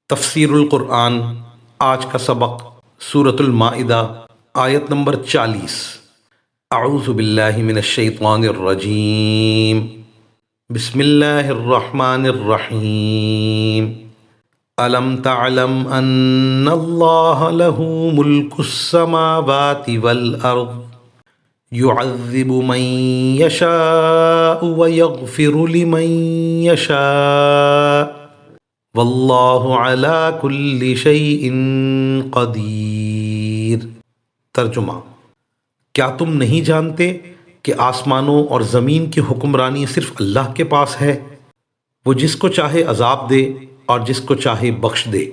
تفسیر القرآن آج کا سبق سورۃ المائدہ آیت نمبر 40۔ اعوذ باللہ من الشیطان الرجیم، بسم اللہ الرحمن الرحیم۔ الم تعلم ان اللہ لہ ملک السماوات والارض يعذب من يشاء ويغفر لمن يشاء واللہ علی کل شیء قدیر۔ ترجمہ: کیا تم نہیں جانتے کہ آسمانوں اور زمین کی حکمرانی صرف اللہ کے پاس ہے؟ وہ جس کو چاہے عذاب دے اور جس کو چاہے بخش دے،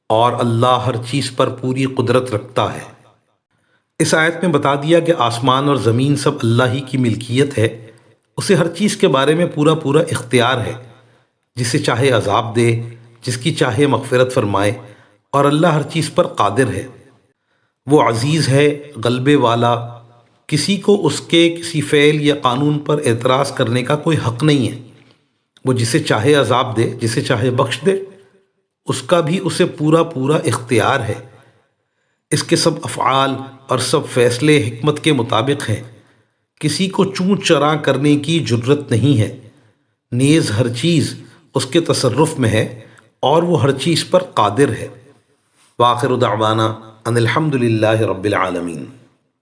اور اللہ ہر چیز پر پوری قدرت رکھتا ہے۔ اس آیت میں بتا دیا کہ آسمان اور زمین سب اللہ ہی کی ملکیت ہے، اسے ہر چیز کے بارے میں پورا اختیار ہے، جسے چاہے عذاب دے، جس کی چاہے مغفرت فرمائے، اور اللہ ہر چیز پر قادر ہے۔ وہ عزیز ہے، غلبے والا، کسی کو اس کے کسی فعل یا قانون پر اعتراض کرنے کا کوئی حق نہیں ہے۔ وہ جسے چاہے عذاب دے، جسے چاہے بخش دے، اس کا بھی اسے پورا اختیار ہے۔ اس کے سب افعال اور سب فیصلے حکمت کے مطابق ہیں، کسی کو چوں چرا کرنے کی جرت نہیں ہے، نیز ہر چیز اس کے تصرف میں ہے اور وہ ہر چیز پر قادر ہے۔ وآخر دعوانا ان الحمد للہ رب العالمین۔